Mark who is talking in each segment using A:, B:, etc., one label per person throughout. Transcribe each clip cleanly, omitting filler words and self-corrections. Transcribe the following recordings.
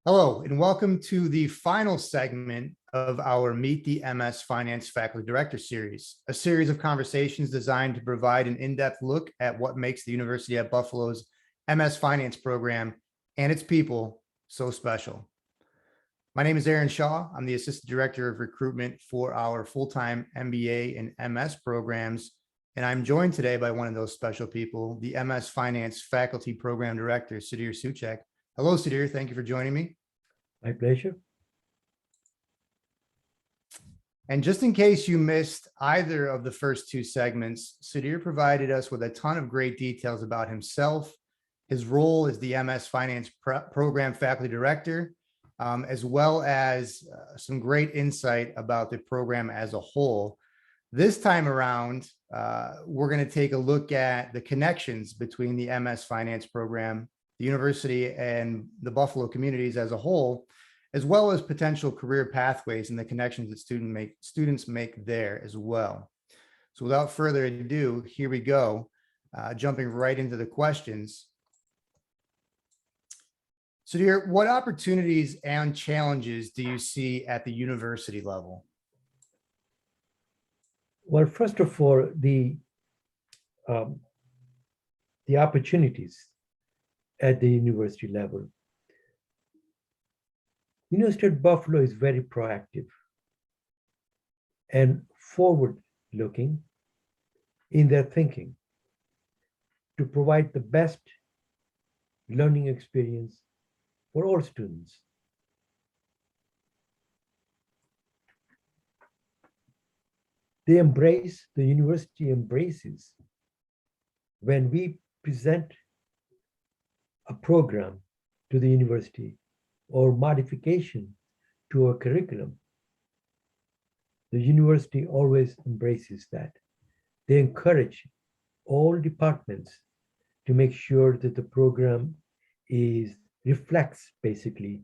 A: Hello, and welcome to the final segment of our Meet the MS Finance Faculty Director series, a series of conversations designed to provide an in-depth look at what makes the University at Buffalo's MS Finance program and its people so special. My name is Aaron Shaw. I'm the Assistant Director of Recruitment for our full-time MBA and MS programs, and I'm joined today by one of those special people, the MS Finance Faculty Program Director, Sudhir Suchak. Hello, Sudhir. Thank you for joining me.
B: My pleasure.
A: And just in case you missed either of the first two segments, Sudhir provided us with a ton of great details about himself, his role as the MS Finance Program Faculty Director, as well as some great insight about the program as a whole. This time around, we're going to take a look at the connections between the MS Finance program, the university, and the Buffalo communities as a whole, as well as potential career pathways and the connections that students make there as well. So without further ado, here we go, jumping right into the questions. So Sudhir, what opportunities and challenges do you see at the university level?
B: Well, first of all, the opportunities at the university level. University at Buffalo is very proactive and forward-looking in their thinking to provide the best learning experience for all students. The university embraces when we present a program to the university or modification to a curriculum. The university always embraces that. They encourage all departments to make sure that the program reflects basically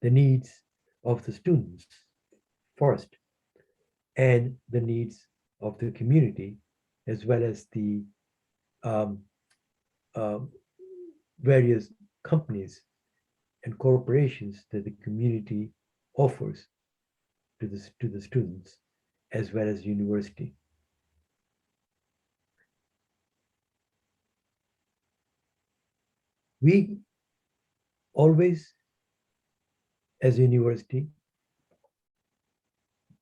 B: the needs of the students first, and the needs of the community, as well as the various companies and corporations that the community offers to the students, as well as university. We always, as a university,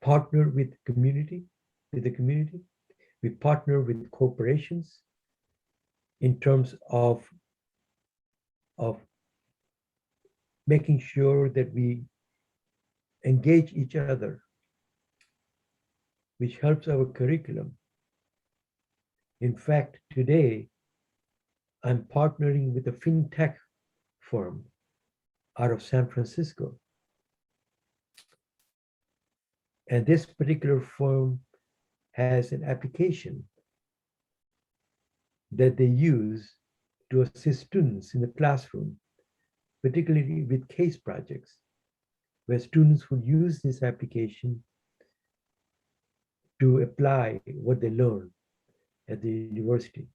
B: partner with the community. We partner with corporations in terms of making sure that we engage each other, which helps our curriculum. In fact, today, I'm partnering with a fintech firm out of San Francisco. And this particular firm has an application that they use to assist students in the classroom, particularly with case projects, where students would use this application to apply what they learn at the university,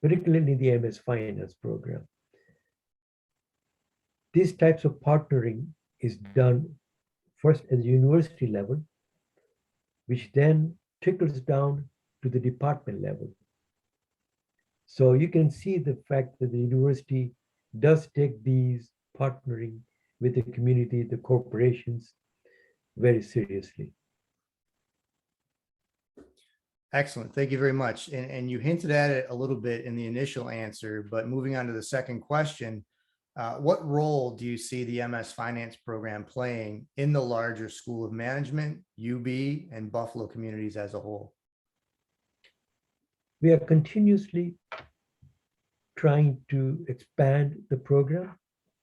B: particularly in the MS Finance program. These types of partnering is done first at the university level, which then trickles down to the department level. So you can see the fact that the university does take these partnering with the community, the corporations, very seriously.
A: Excellent. Thank you very much. And you hinted at it a little bit in the initial answer, but moving on to the second question, what role do you see the MS Finance program playing in the larger School of Management, UB, and Buffalo communities as a whole?
B: We are continuously trying to expand the program,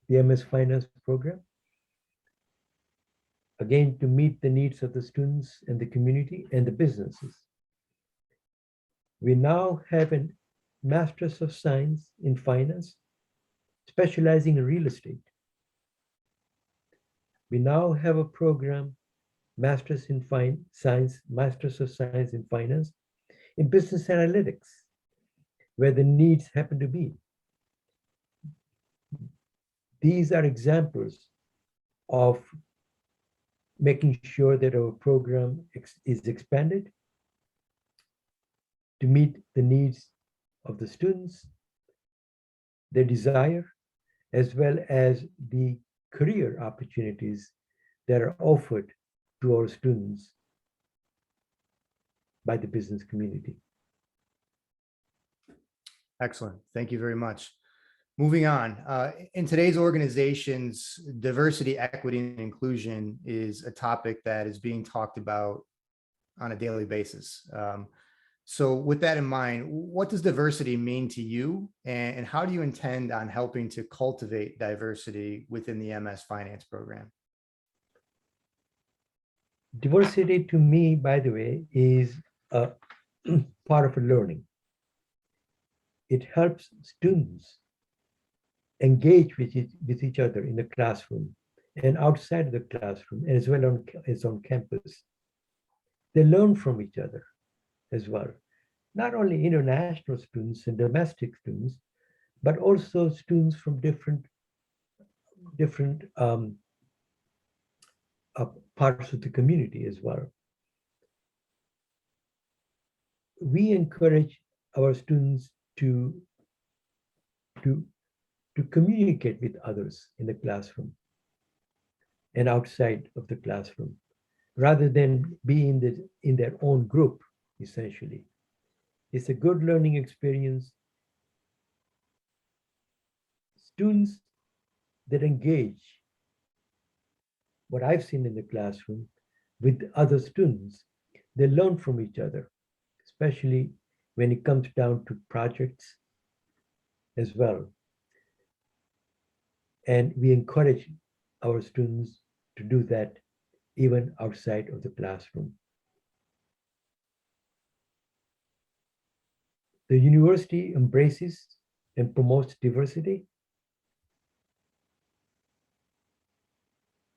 B: the MS Finance program, again, to meet the needs of the students and the community and the businesses. We now have a Master's of Science in Finance, specializing in real estate. We now have a program, Master's of Science in Finance, in Business Analytics, where the needs happen to be. These are examples of making sure that our program is expanded to meet the needs of the students, their desire, as well as the career opportunities that are offered to our students by the business community.
A: Excellent. Thank you very much. Moving on, in today's organizations, diversity, equity, and inclusion is a topic that is being talked about on a daily basis. So with that in mind, what does diversity mean to you, and how do you intend on helping to cultivate diversity within the MS Finance program?
B: Diversity to me, by the way, is a part of learning. It helps students engage with each other in the classroom and outside of the classroom, as well as on campus. They learn from each other as well. Not only international students and domestic students, but also students from different parts of the community as well. We encourage our students to communicate with others in the classroom and outside of the classroom, rather than be in their own group, essentially. It's a good learning experience. Students that engage, what I've seen in the classroom, with other students, they learn from each other, especially when it comes down to projects as well. And we encourage our students to do that even outside of the classroom. The university embraces and promotes diversity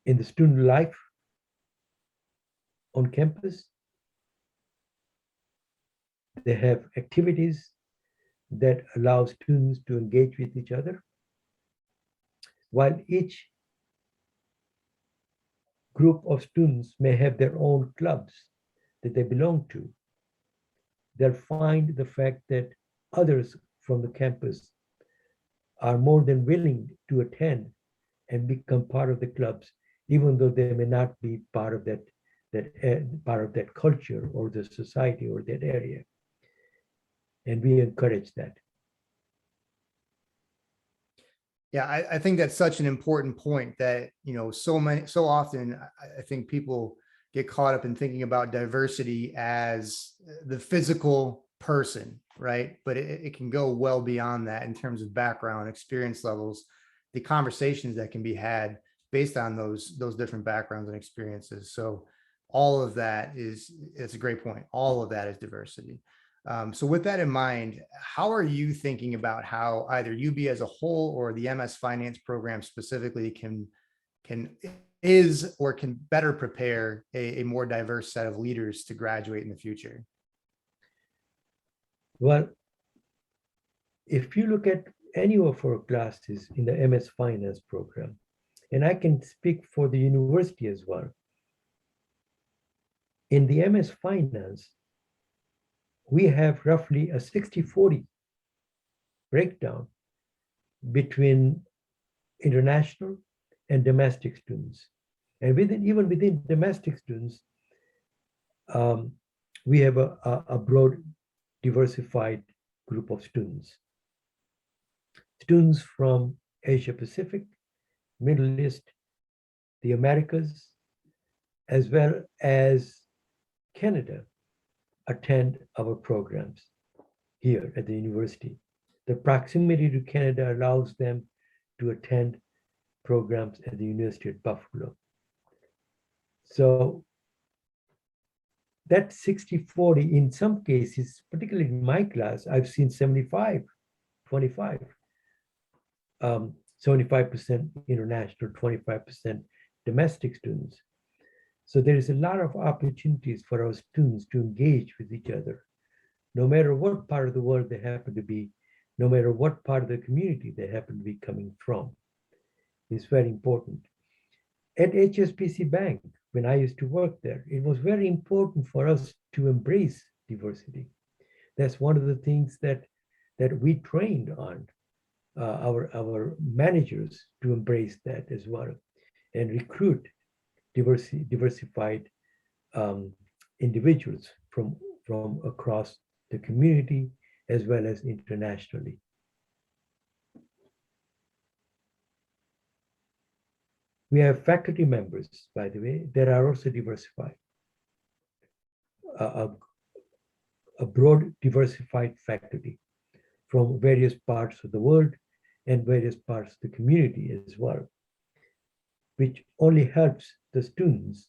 B: in the student life on campus. They have activities that allow students to engage with each other, while each group of students may have their own clubs that they belong to. They'll find the fact that others from the campus are more than willing to attend and become part of the clubs, even though they may not be part of that culture or the society or that area. And we encourage that.
A: Yeah, I think that's such an important point that, so often I think people get caught up in thinking about diversity as the physical person, right? But it can go well beyond that in terms of background, experience levels, the conversations that can be had based on those different backgrounds and experiences. So all of that it's a great point. All of that is diversity. So with that in mind, how are you thinking about how either UB as a whole or the MS Finance program specifically can better prepare a more diverse set of leaders to graduate in the future?
B: Well, if you look at any of our classes in the MS Finance program, and I can speak for the university as well, in the MS Finance, we have roughly a 60-40 breakdown between international and domestic students. And even within domestic students, we have a broad, diversified group of students. Students from Asia Pacific, Middle East, the Americas, as well as Canada attend our programs here at the university. The proximity to Canada allows them to attend programs at the University at Buffalo. So that 60-40, in some cases, particularly in my class, I've seen 75-25. 75% international, 25% domestic students. So there is a lot of opportunities for our students to engage with each other, no matter what part of the world they happen to be, no matter what part of the community they happen to be coming from. is very important. At HSBC Bank, when I used to work there, it was very important for us to embrace diversity. That's one of the things that we trained on our managers to embrace that as well and recruit diversified um, individuals from across the community as well as internationally. We have faculty members, by the way, that are also diversified, a, a broad diversified faculty from various parts of the world and various parts of the community as well, which only helps the students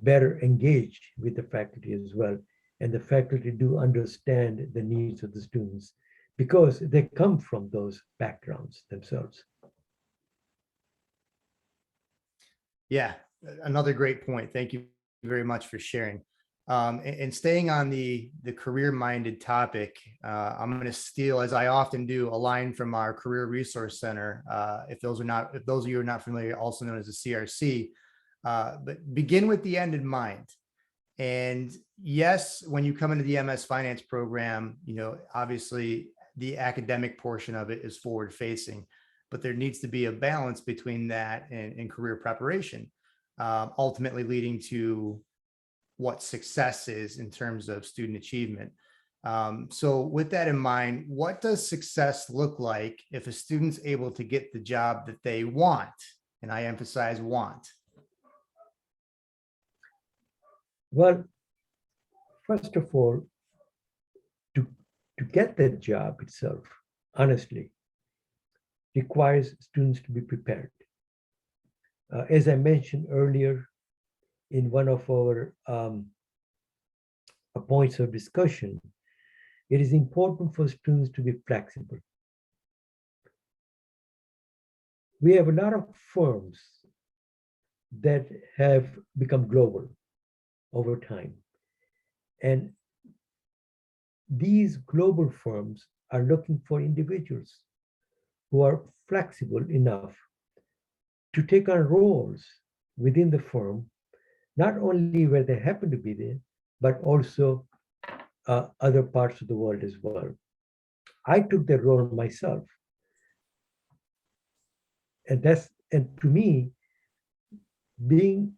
B: better engage with the faculty as well. And the faculty do understand the needs of the students because they come from those backgrounds themselves.
A: Yeah, another great point. Thank you very much for sharing. And staying on the career-minded topic, I'm going to steal, as I often do, a line from our Career Resource Center. If those of you are not familiar, also known as the CRC, but begin with the end in mind. And yes, when you come into the MS Finance program, obviously the academic portion of it is forward facing, but there needs to be a balance between that and career preparation, ultimately leading to what success is in terms of student achievement. So with that in mind, what does success look like if a student's able to get the job that they want? And I emphasize want.
B: Well, first of all, to get that job itself, honestly, requires students to be prepared. As I mentioned earlier in one of our points of discussion, it is important for students to be flexible. We have a lot of firms that have become global over time. And these global firms are looking for individuals who are flexible enough to take on roles within the firm, not only where they happen to be there, but also other parts of the world as well. I took that role myself. And to me, being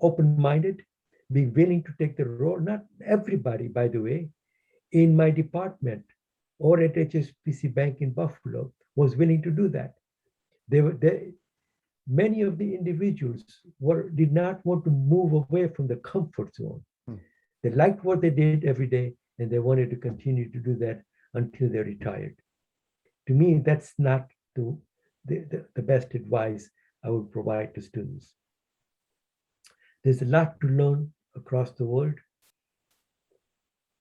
B: open-minded, being willing to take the role, not everybody, by the way, in my department or at HSBC Bank in Buffalo was willing to do that. Many of the individuals did not want to move away from the comfort zone. They liked what they did every day, and they wanted to continue to do that until they retired. To me, that's not the best advice I would provide to students. There's a lot to learn across the world.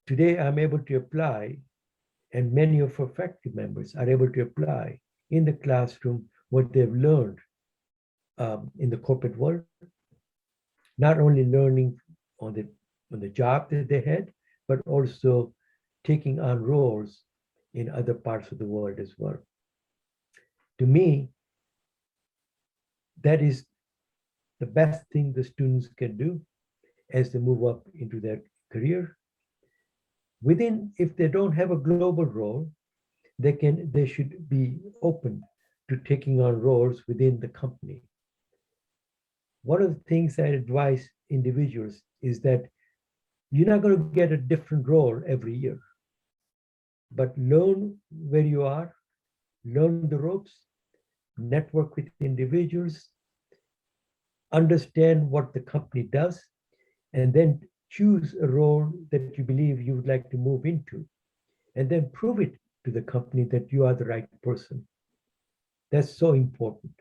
B: Today, I'm able to apply, and many of our faculty members are able to apply in the classroom what they've learned in the corporate world, not only learning on the job that they had, but also taking on roles in other parts of the world as well. To me, that is the best thing the students can do as they move up into their career. If they don't have a global role, they should be open to taking on roles within the company. One of the things I advise individuals is that you're not going to get a different role every year, but learn where you are, learn the ropes, network with individuals, understand what the company does, and then choose a role that you believe you would like to move into, and then prove it to the company that you are the right person. That's so important.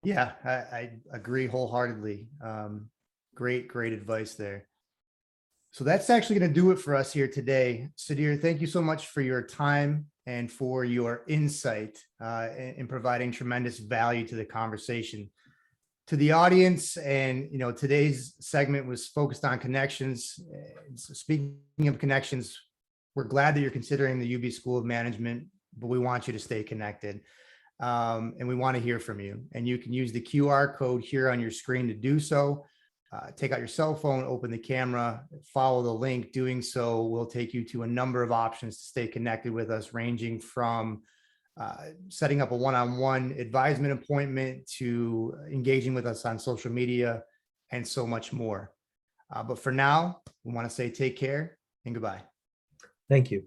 A: Yeah, I agree wholeheartedly. Great advice there. So that's actually going to do it for us here today. Sudhir, thank you so much for your time and for your insight in providing tremendous value to the conversation. To the audience, and today's segment was focused on connections. Speaking of connections, we're glad that you're considering the UB School of Management, but we want you to stay connected. And we want to hear from you. And you can use the QR code here on your screen to do so. Take out your cell phone, open the camera, follow the link. Doing so will take you to a number of options to stay connected with us, ranging from setting up a one-on-one advisement appointment to engaging with us on social media and so much more. But for now, we want to say take care and goodbye.
B: Thank you.